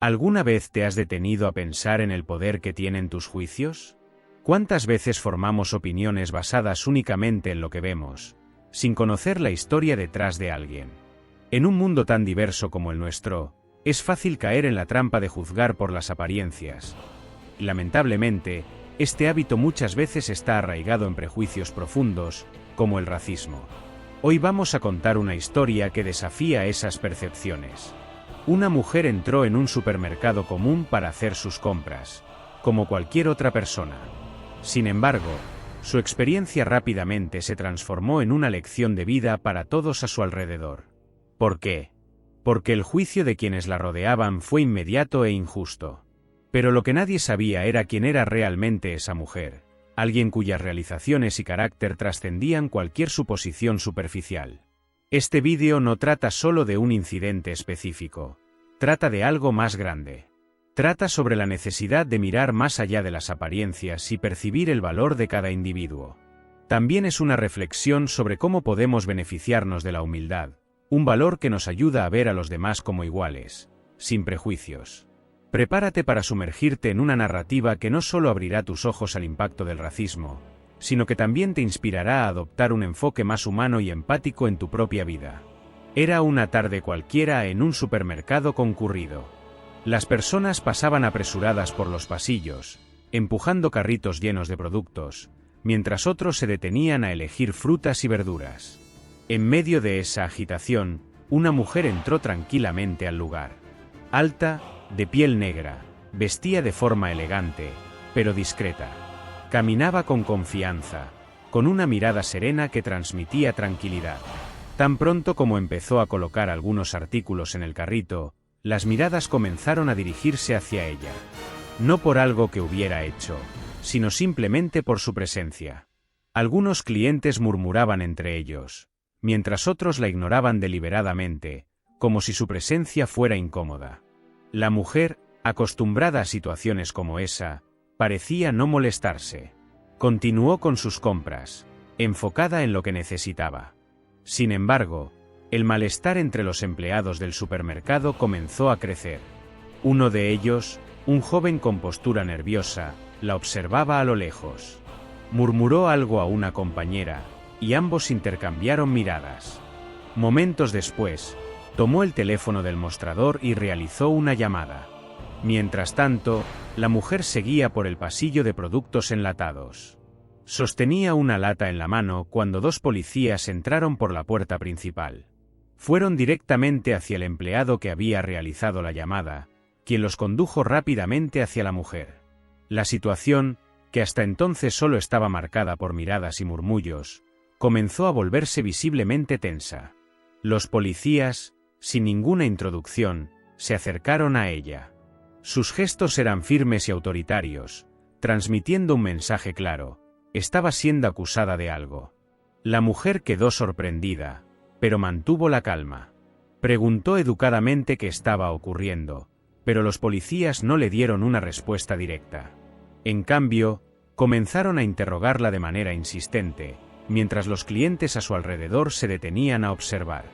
¿Alguna vez te has detenido a pensar en el poder que tienen tus juicios? ¿Cuántas veces formamos opiniones basadas únicamente en lo que vemos, sin conocer la historia detrás de alguien? En un mundo tan diverso como el nuestro, es fácil caer en la trampa de juzgar por las apariencias. Lamentablemente, este hábito muchas veces está arraigado en prejuicios profundos, como el racismo. Hoy vamos a contar una historia que desafía esas percepciones. Una mujer entró en un supermercado común para hacer sus compras, como cualquier otra persona. Sin embargo, su experiencia rápidamente se transformó en una lección de vida para todos a su alrededor. ¿Por qué? Porque el juicio de quienes la rodeaban fue inmediato e injusto. Pero lo que nadie sabía era quién era realmente esa mujer, alguien cuyas realizaciones y carácter trascendían cualquier suposición superficial. Este vídeo no trata solo de un incidente específico, trata de algo más grande. Trata sobre la necesidad de mirar más allá de las apariencias y percibir el valor de cada individuo. También es una reflexión sobre cómo podemos beneficiarnos de la humildad, un valor que nos ayuda a ver a los demás como iguales, sin prejuicios. Prepárate para sumergirte en una narrativa que no solo abrirá tus ojos al impacto del racismo, sino que también te inspirará a adoptar un enfoque más humano y empático en tu propia vida. Era una tarde cualquiera en un supermercado concurrido. Las personas pasaban apresuradas por los pasillos, empujando carritos llenos de productos, mientras otros se detenían a elegir frutas y verduras. En medio de esa agitación, una mujer entró tranquilamente al lugar. Alta, de piel negra, vestía de forma elegante, pero discreta. Caminaba con confianza, con una mirada serena que transmitía tranquilidad. Tan pronto como empezó a colocar algunos artículos en el carrito, las miradas comenzaron a dirigirse hacia ella. No por algo que hubiera hecho, sino simplemente por su presencia. Algunos clientes murmuraban entre ellos, mientras otros la ignoraban deliberadamente, como si su presencia fuera incómoda. La mujer, acostumbrada a situaciones como esa, parecía no molestarse. Continuó con sus compras, enfocada en lo que necesitaba. Sin embargo, el malestar entre los empleados del supermercado comenzó a crecer. Uno de ellos, un joven con postura nerviosa, la observaba a lo lejos. Murmuró algo a una compañera, y ambos intercambiaron miradas. Momentos después, tomó el teléfono del mostrador y realizó una llamada. Mientras tanto, la mujer seguía por el pasillo de productos enlatados. Sostenía una lata en la mano cuando dos policías entraron por la puerta principal. Fueron directamente hacia el empleado que había realizado la llamada, quien los condujo rápidamente hacia la mujer. La situación, que hasta entonces solo estaba marcada por miradas y murmullos, comenzó a volverse visiblemente tensa. Los policías, sin ninguna introducción, se acercaron a ella. Sus gestos eran firmes y autoritarios, transmitiendo un mensaje claro: estaba siendo acusada de algo. La mujer quedó sorprendida, pero mantuvo la calma. Preguntó educadamente qué estaba ocurriendo, pero los policías no le dieron una respuesta directa. En cambio, comenzaron a interrogarla de manera insistente, mientras los clientes a su alrededor se detenían a observar.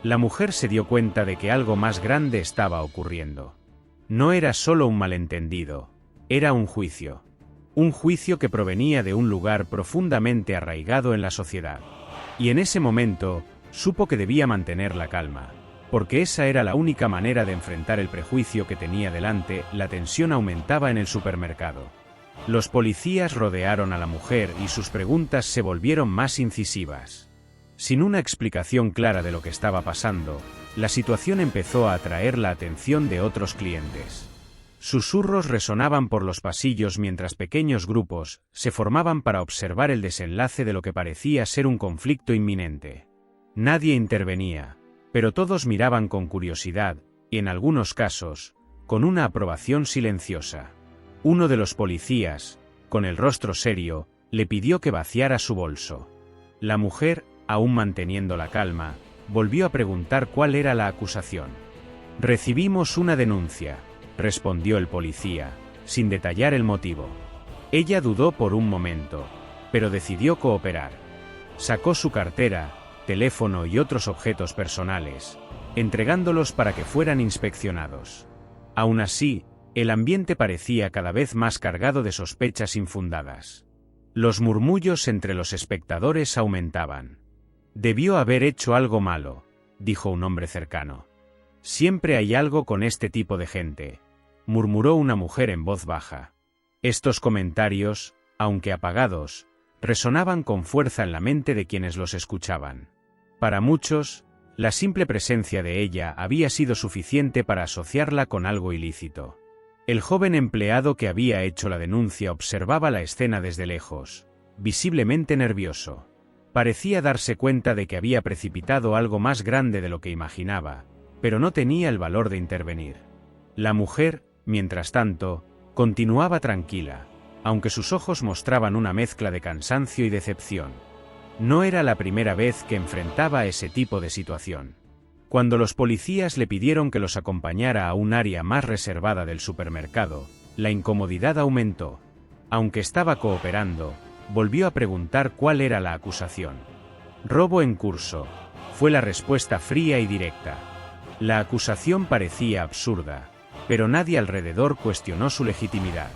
La mujer se dio cuenta de que algo más grande estaba ocurriendo. No era solo un malentendido, era un juicio. Un juicio que provenía de un lugar profundamente arraigado en la sociedad. Y en ese momento, supo que debía mantener la calma, porque esa era la única manera de enfrentar el prejuicio que tenía delante. La tensión aumentaba en el supermercado. Los policías rodearon a la mujer y sus preguntas se volvieron más incisivas. Sin una explicación clara de lo que estaba pasando, la situación empezó a atraer la atención de otros clientes. Susurros resonaban por los pasillos mientras pequeños grupos se formaban para observar el desenlace de lo que parecía ser un conflicto inminente. Nadie intervenía, pero todos miraban con curiosidad, y en algunos casos, con una aprobación silenciosa. Uno de los policías, con el rostro serio, le pidió que vaciara su bolso. La mujer, aún manteniendo la calma, volvió a preguntar cuál era la acusación. «Recibimos una denuncia», respondió el policía, sin detallar el motivo. Ella dudó por un momento, pero decidió cooperar. Sacó su cartera, teléfono y otros objetos personales, entregándolos para que fueran inspeccionados. Aún así, el ambiente parecía cada vez más cargado de sospechas infundadas. Los murmullos entre los espectadores aumentaban. «Debió haber hecho algo malo», dijo un hombre cercano. «Siempre hay algo con este tipo de gente», murmuró una mujer en voz baja. Estos comentarios, aunque apagados, resonaban con fuerza en la mente de quienes los escuchaban. Para muchos, la simple presencia de ella había sido suficiente para asociarla con algo ilícito. El joven empleado que había hecho la denuncia observaba la escena desde lejos, visiblemente nervioso. Parecía darse cuenta de que había precipitado algo más grande de lo que imaginaba, pero no tenía el valor de intervenir. La mujer, mientras tanto, continuaba tranquila, aunque sus ojos mostraban una mezcla de cansancio y decepción. No era la primera vez que enfrentaba ese tipo de situación. Cuando los policías le pidieron que los acompañara a un área más reservada del supermercado, la incomodidad aumentó. Aunque estaba cooperando, volvió a preguntar cuál era la acusación. «Robo en curso», fue la respuesta fría y directa. La acusación parecía absurda, pero nadie alrededor cuestionó su legitimidad.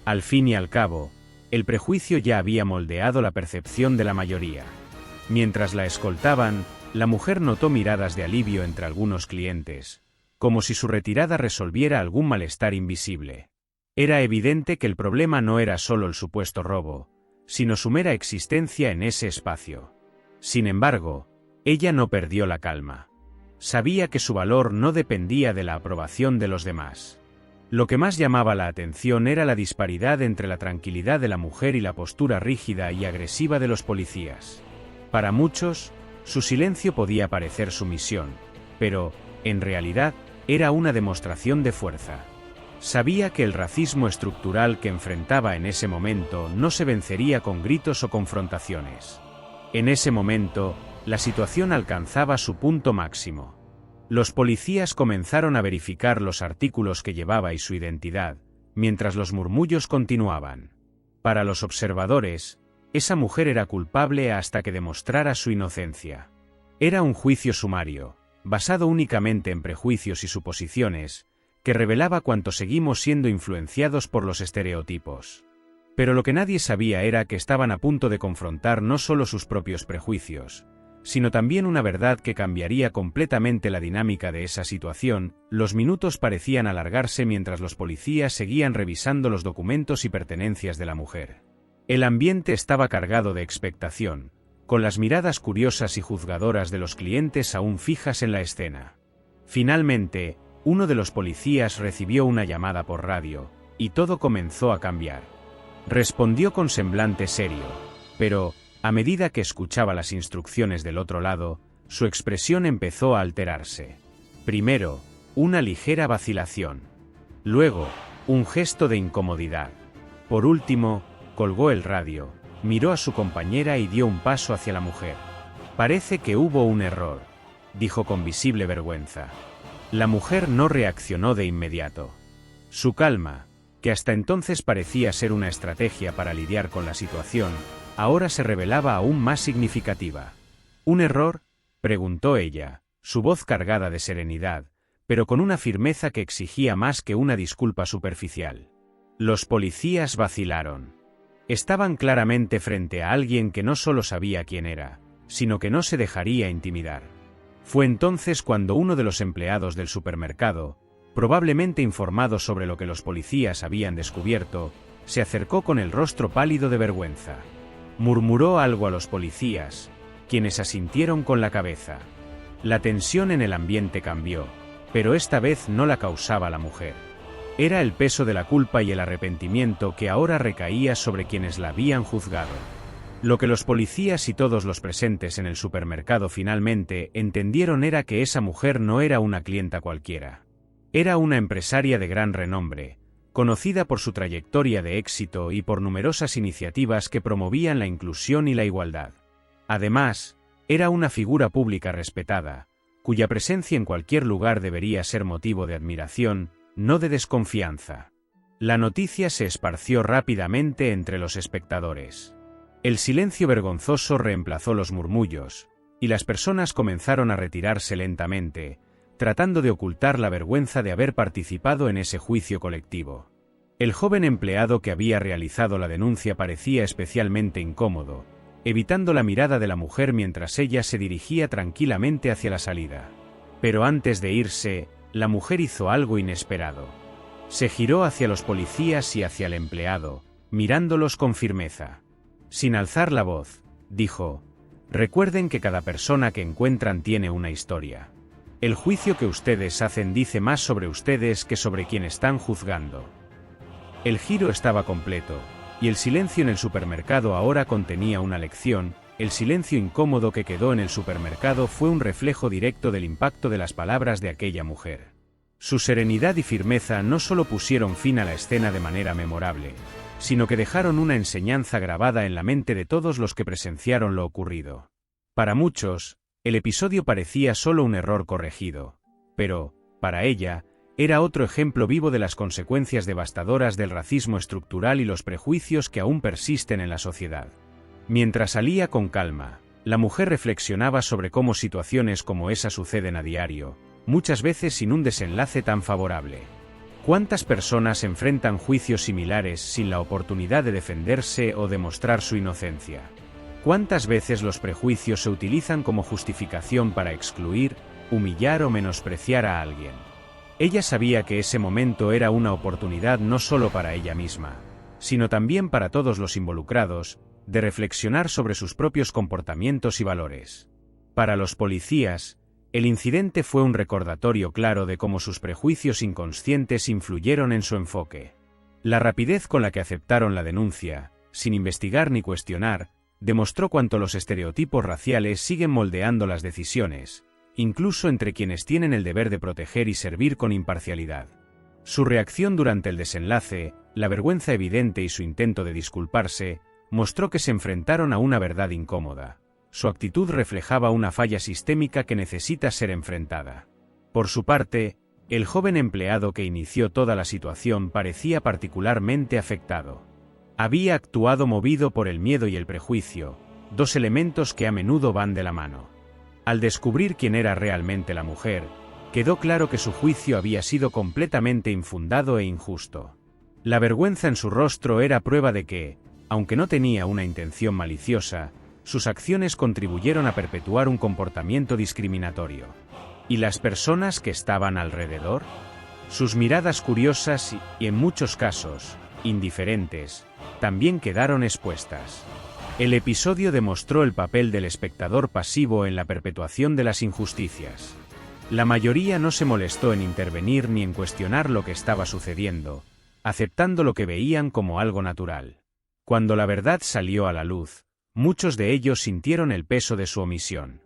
Al fin y al cabo, el prejuicio ya había moldeado la percepción de la mayoría. Mientras la escoltaban, la mujer notó miradas de alivio entre algunos clientes, como si su retirada resolviera algún malestar invisible. Era evidente que el problema no era solo el supuesto robo, sino su mera existencia en ese espacio. Sin embargo, ella no perdió la calma. Sabía que su valor no dependía de la aprobación de los demás. Lo que más llamaba la atención era la disparidad entre la tranquilidad de la mujer y la postura rígida y agresiva de los policías. Para muchos, su silencio podía parecer sumisión, pero, en realidad, era una demostración de fuerza. Sabía que el racismo estructural que enfrentaba en ese momento no se vencería con gritos o confrontaciones. En ese momento, la situación alcanzaba su punto máximo. Los policías comenzaron a verificar los artículos que llevaba y su identidad, mientras los murmullos continuaban. Para los observadores, esa mujer era culpable hasta que demostrara su inocencia. Era un juicio sumario, basado únicamente en prejuicios y suposiciones, que revelaba cuánto seguimos siendo influenciados por los estereotipos. Pero lo que nadie sabía era que estaban a punto de confrontar no solo sus propios prejuicios, sino también una verdad que cambiaría completamente la dinámica de esa situación. Los minutos parecían alargarse mientras los policías seguían revisando los documentos y pertenencias de la mujer. El ambiente estaba cargado de expectación, con las miradas curiosas y juzgadoras de los clientes aún fijas en la escena. Finalmente, uno de los policías recibió una llamada por radio, y todo comenzó a cambiar. Respondió con semblante serio, pero, a medida que escuchaba las instrucciones del otro lado, su expresión empezó a alterarse. Primero, una ligera vacilación. Luego, un gesto de incomodidad. Por último, colgó el radio, miró a su compañera y dio un paso hacia la mujer. «Parece que hubo un error», dijo con visible vergüenza. La mujer no reaccionó de inmediato. Su calma, que hasta entonces parecía ser una estrategia para lidiar con la situación, ahora se revelaba aún más significativa. «¿Un error?», preguntó ella, su voz cargada de serenidad, pero con una firmeza que exigía más que una disculpa superficial. Los policías vacilaron. Estaban claramente frente a alguien que no solo sabía quién era, sino que no se dejaría intimidar. Fue entonces cuando uno de los empleados del supermercado, probablemente informado sobre lo que los policías habían descubierto, se acercó con el rostro pálido de vergüenza. Murmuró algo a los policías, quienes asintieron con la cabeza. La tensión en el ambiente cambió, pero esta vez no la causaba la mujer. Era el peso de la culpa y el arrepentimiento que ahora recaía sobre quienes la habían juzgado. Lo que los policías y todos los presentes en el supermercado finalmente entendieron era que esa mujer no era una clienta cualquiera. Era una empresaria de gran renombre, conocida por su trayectoria de éxito y por numerosas iniciativas que promovían la inclusión y la igualdad. Además, era una figura pública respetada, cuya presencia en cualquier lugar debería ser motivo de admiración, no de desconfianza. La noticia se esparció rápidamente entre los espectadores. El silencio vergonzoso reemplazó los murmullos, y las personas comenzaron a retirarse lentamente, tratando de ocultar la vergüenza de haber participado en ese juicio colectivo. El joven empleado que había realizado la denuncia parecía especialmente incómodo, evitando la mirada de la mujer mientras ella se dirigía tranquilamente hacia la salida. Pero antes de irse, la mujer hizo algo inesperado. Se giró hacia los policías y hacia el empleado, mirándolos con firmeza. Sin alzar la voz, dijo: «Recuerden que cada persona que encuentran tiene una historia. El juicio que ustedes hacen dice más sobre ustedes que sobre quien están juzgando». El giro estaba completo, y el silencio en el supermercado ahora contenía una lección. El silencio incómodo que quedó en el supermercado fue un reflejo directo del impacto de las palabras de aquella mujer. Su serenidad y firmeza no solo pusieron fin a la escena de manera memorable, sino que dejaron una enseñanza grabada en la mente de todos los que presenciaron lo ocurrido. Para muchos, el episodio parecía solo un error corregido, pero, para ella, era otro ejemplo vivo de las consecuencias devastadoras del racismo estructural y los prejuicios que aún persisten en la sociedad. Mientras salía con calma, la mujer reflexionaba sobre cómo situaciones como esa suceden a diario, muchas veces sin un desenlace tan favorable. ¿Cuántas personas enfrentan juicios similares sin la oportunidad de defenderse o demostrar su inocencia? ¿Cuántas veces los prejuicios se utilizan como justificación para excluir, humillar o menospreciar a alguien? Ella sabía que ese momento era una oportunidad no solo para ella misma, sino también para todos los involucrados, de reflexionar sobre sus propios comportamientos y valores. Para los policías, el incidente fue un recordatorio claro de cómo sus prejuicios inconscientes influyeron en su enfoque. La rapidez con la que aceptaron la denuncia, sin investigar ni cuestionar, demostró cuánto los estereotipos raciales siguen moldeando las decisiones, incluso entre quienes tienen el deber de proteger y servir con imparcialidad. Su reacción durante el desenlace, la vergüenza evidente y su intento de disculparse, mostró que se enfrentaron a una verdad incómoda. Su actitud reflejaba una falla sistémica que necesita ser enfrentada. Por su parte, el joven empleado que inició toda la situación parecía particularmente afectado. Había actuado movido por el miedo y el prejuicio, dos elementos que a menudo van de la mano. Al descubrir quién era realmente la mujer, quedó claro que su juicio había sido completamente infundado e injusto. La vergüenza en su rostro era prueba de que, aunque no tenía una intención maliciosa, sus acciones contribuyeron a perpetuar un comportamiento discriminatorio. ¿Y las personas que estaban alrededor? Sus miradas curiosas y, en muchos casos, indiferentes, también quedaron expuestas. El episodio demostró el papel del espectador pasivo en la perpetuación de las injusticias. La mayoría no se molestó en intervenir ni en cuestionar lo que estaba sucediendo, aceptando lo que veían como algo natural. Cuando la verdad salió a la luz, muchos de ellos sintieron el peso de su omisión.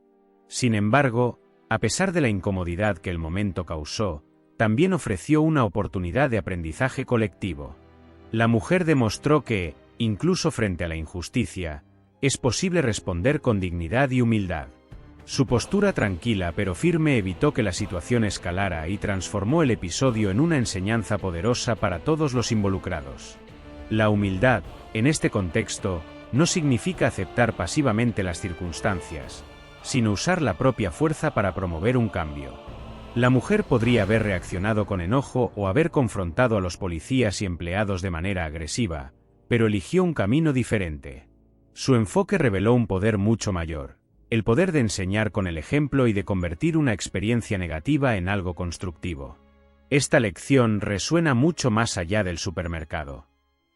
Sin embargo, a pesar de la incomodidad que el momento causó, también ofreció una oportunidad de aprendizaje colectivo. La mujer demostró que, incluso frente a la injusticia, es posible responder con dignidad y humildad. Su postura tranquila pero firme evitó que la situación escalara y transformó el episodio en una enseñanza poderosa para todos los involucrados. La humildad, en este contexto, no significa aceptar pasivamente las circunstancias, sino usar la propia fuerza para promover un cambio. La mujer podría haber reaccionado con enojo o haber confrontado a los policías y empleados de manera agresiva, pero eligió un camino diferente. Su enfoque reveló un poder mucho mayor, el poder de enseñar con el ejemplo y de convertir una experiencia negativa en algo constructivo. Esta lección resuena mucho más allá del supermercado.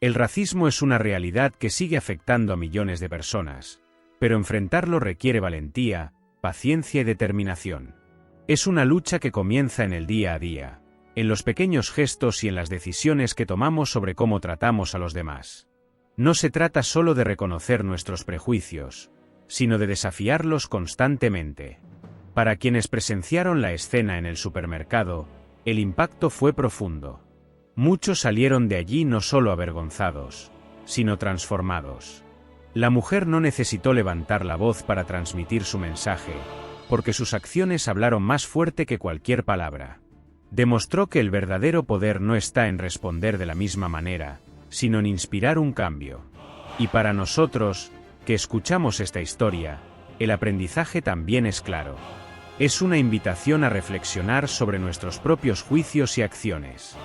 El racismo es una realidad que sigue afectando a millones de personas, pero enfrentarlo requiere valentía, paciencia y determinación. Es una lucha que comienza en el día a día, en los pequeños gestos y en las decisiones que tomamos sobre cómo tratamos a los demás. No se trata solo de reconocer nuestros prejuicios, sino de desafiarlos constantemente. Para quienes presenciaron la escena en el supermercado, el impacto fue profundo. Muchos salieron de allí no solo avergonzados, sino transformados. La mujer no necesitó levantar la voz para transmitir su mensaje, porque sus acciones hablaron más fuerte que cualquier palabra. Demostró que el verdadero poder no está en responder de la misma manera, sino en inspirar un cambio. Y para nosotros, que escuchamos esta historia, el aprendizaje también es claro. Es una invitación a reflexionar sobre nuestros propios juicios y acciones.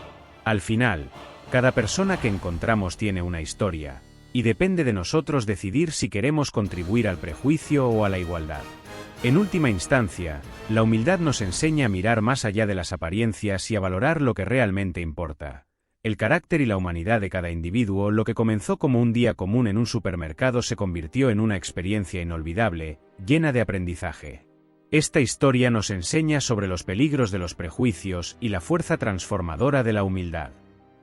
Al final, cada persona que encontramos tiene una historia, y depende de nosotros decidir si queremos contribuir al prejuicio o a la igualdad. En última instancia, la humildad nos enseña a mirar más allá de las apariencias y a valorar lo que realmente importa. El carácter y la humanidad de cada individuo. Lo que comenzó como un día común en un supermercado se convirtió en una experiencia inolvidable, llena de aprendizaje. Esta historia nos enseña sobre los peligros de los prejuicios y la fuerza transformadora de la humildad.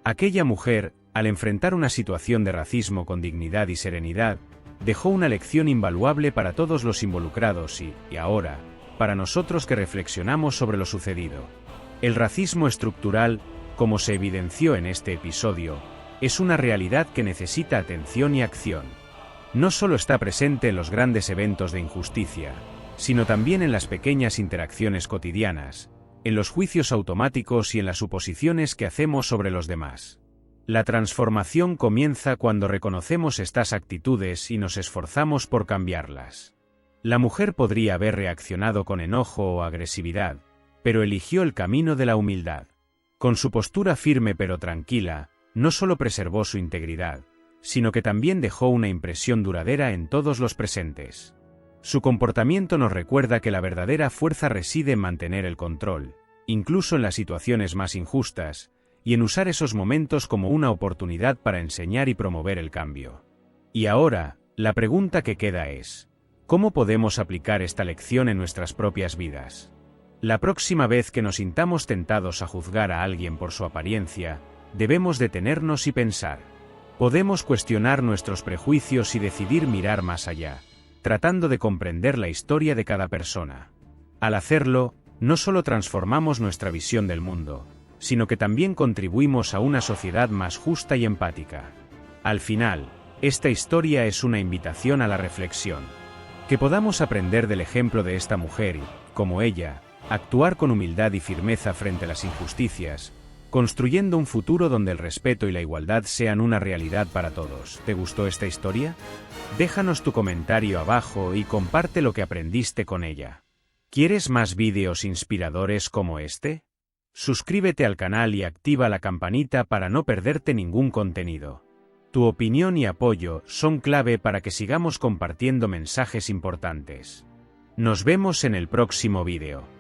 Aquella mujer, al enfrentar una situación de racismo con dignidad y serenidad, dejó una lección invaluable para todos los involucrados y ahora, para nosotros que reflexionamos sobre lo sucedido. El racismo estructural, como se evidenció en este episodio, es una realidad que necesita atención y acción. No solo está presente en los grandes eventos de injusticia, sino también en las pequeñas interacciones cotidianas, en los juicios automáticos y en las suposiciones que hacemos sobre los demás. La transformación comienza cuando reconocemos estas actitudes y nos esforzamos por cambiarlas. La mujer podría haber reaccionado con enojo o agresividad, pero eligió el camino de la humildad. Con su postura firme pero tranquila, no solo preservó su integridad, sino que también dejó una impresión duradera en todos los presentes. Su comportamiento nos recuerda que la verdadera fuerza reside en mantener el control, incluso en las situaciones más injustas, y en usar esos momentos como una oportunidad para enseñar y promover el cambio. Y ahora, la pregunta que queda es, ¿cómo podemos aplicar esta lección en nuestras propias vidas? La próxima vez que nos sintamos tentados a juzgar a alguien por su apariencia, debemos detenernos y pensar. Podemos cuestionar nuestros prejuicios y decidir mirar más allá, tratando de comprender la historia de cada persona. Al hacerlo, no solo transformamos nuestra visión del mundo, sino que también contribuimos a una sociedad más justa y empática. Al final, esta historia es una invitación a la reflexión. Que podamos aprender del ejemplo de esta mujer y, como ella, actuar con humildad y firmeza frente a las injusticias, construyendo un futuro donde el respeto y la igualdad sean una realidad para todos. ¿Te gustó esta historia? Déjanos tu comentario abajo y comparte lo que aprendiste con ella. ¿Quieres más vídeos inspiradores como este? Suscríbete al canal y activa la campanita para no perderte ningún contenido. Tu opinión y apoyo son clave para que sigamos compartiendo mensajes importantes. Nos vemos en el próximo vídeo.